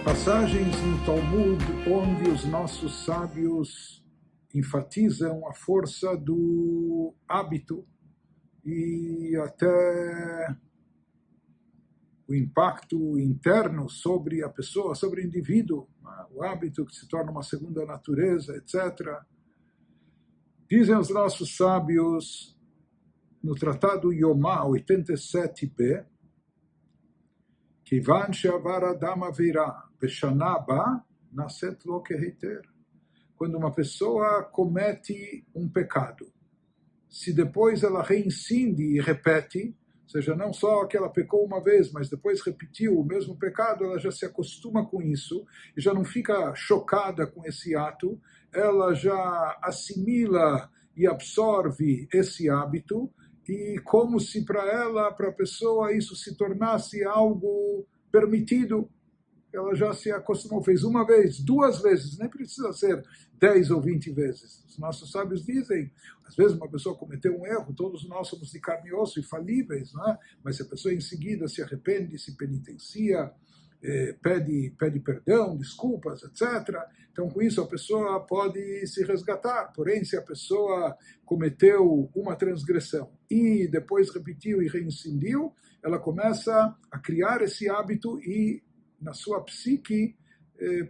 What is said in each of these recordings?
Passagens no Talmud onde os nossos sábios enfatizam a força do hábito e até o impacto interno sobre a pessoa, sobre o indivíduo, o hábito que se torna uma segunda natureza, etc. Dizem os nossos sábios no Tratado Yomá 87b, Kivan she'avar adam avirah veshana haba naset lo keheter. Quando uma pessoa comete um pecado, se depois ela reincide e repete, ou seja, não só que ela pecou uma vez, mas depois repetiu o mesmo pecado, ela já se acostuma com isso e já não fica chocada com esse ato, ela já assimila e absorve esse hábito, e como se para ela, para a pessoa, isso se tornasse algo permitido. Ela já se acostumou, fez uma vez, duas vezes, nem precisa ser 10 ou 20 vezes. Os nossos sábios dizem, às vezes uma pessoa cometeu um erro, todos nós somos de carne e osso e falíveis, não é? Mas se a pessoa em seguida se arrepende, se penitencia, pede perdão, desculpas, etc. Então, com isso, a pessoa pode se resgatar. Porém, se a pessoa cometeu uma transgressão e depois repetiu e reincindiu, ela começa a criar esse hábito e, na sua psique,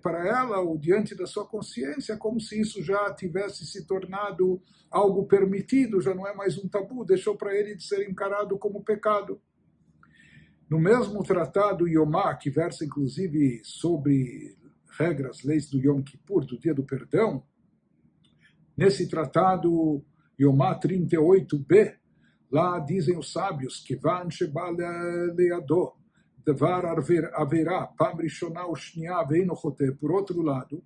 para ela, ou diante da sua consciência, como se isso já tivesse se tornado algo permitido, já não é mais um tabu, deixou para ele de ser encarado como pecado. No mesmo tratado Yomá, que versa inclusive sobre regras, leis do Yom Kippur, do dia do perdão, nesse tratado Yomá 38b, lá dizem os sábios, Kivan sheba leado, devar averá, pam rishonah ushniah veino choteh. Por outro lado,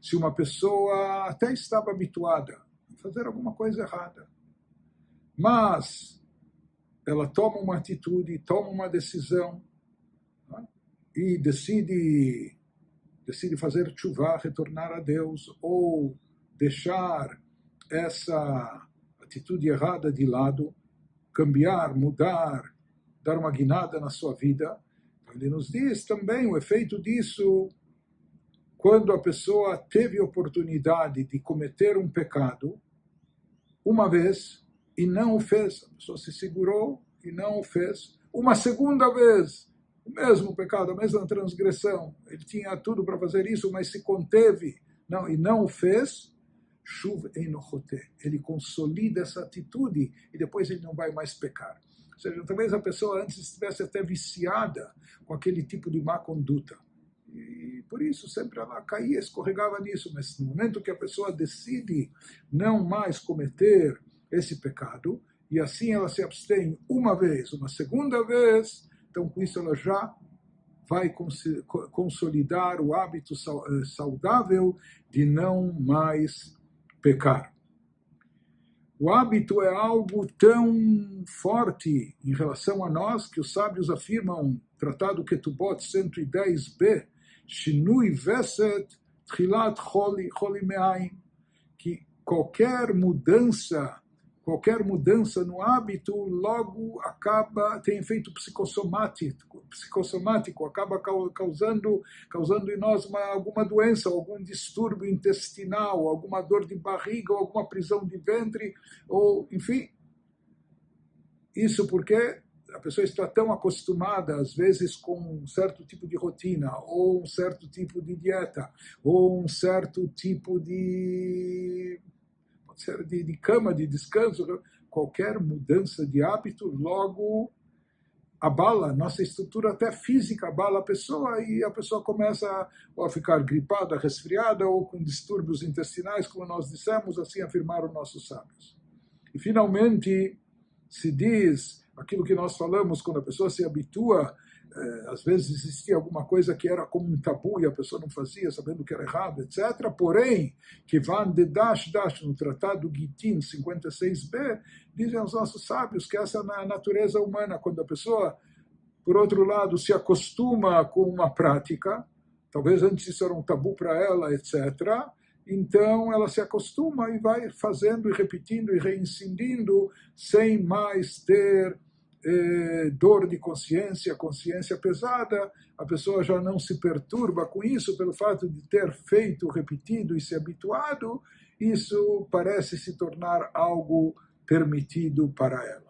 se uma pessoa até estava habituada a fazer alguma coisa errada, mas ela toma uma atitude, toma uma decisão, né? E decide fazer tshuva, retornar a Deus, ou deixar essa atitude errada de lado, cambiar, mudar, dar uma guinada na sua vida. Ele nos diz também o efeito disso quando a pessoa teve oportunidade de cometer um pecado uma vez e não o fez. A pessoa se segurou e não o fez. Uma segunda vez, o mesmo pecado, a mesma transgressão. Ele tinha tudo para fazer isso, mas se conteve e não o fez. Shuv eino choteh. Ele consolida essa atitude e depois ele não vai mais pecar. Ou seja, talvez a pessoa antes estivesse até viciada com aquele tipo de má conduta. E por isso sempre ela caía, escorregava nisso. Mas no momento que a pessoa decide não mais cometer esse pecado, e assim ela se abstém uma vez, uma segunda vez, então com isso ela já vai consolidar o hábito saudável de não mais pecar. O hábito é algo tão forte em relação a nós que os sábios afirmam, Tratado Ketubot 110b, Shinui Veset Tchilat Choli Me'aim, que qualquer mudança no hábito logo tem efeito psicossomático, acaba causando em nós alguma doença, algum distúrbio intestinal, alguma dor de barriga, ou alguma prisão de ventre, ou enfim. Isso porque a pessoa está tão acostumada, às vezes, com um certo tipo de rotina, ou um certo tipo de dieta, ou um certo tipo de cama, de descanso. Qualquer mudança de hábito logo abala nossa estrutura até física, abala a pessoa, e a pessoa começa a ficar gripada, resfriada, ou com distúrbios intestinais, como nós dissemos, assim afirmaram nossos sábios. E finalmente se diz aquilo que nós falamos, quando a pessoa se habitua, às vezes existia alguma coisa que era como um tabu e a pessoa não fazia, sabendo que era errado, etc. Porém, que van de dash, no Tratado Gitin 56b, dizem os nossos sábios que essa é a natureza humana, quando a pessoa, por outro lado, se acostuma com uma prática, talvez antes isso era um tabu para ela, etc., então ela se acostuma e vai fazendo e repetindo e reincidindo sem mais ter dor de consciência, consciência pesada, a pessoa já não se perturba com isso pelo fato de ter feito, repetido e se habituado, isso parece se tornar algo permitido para ela.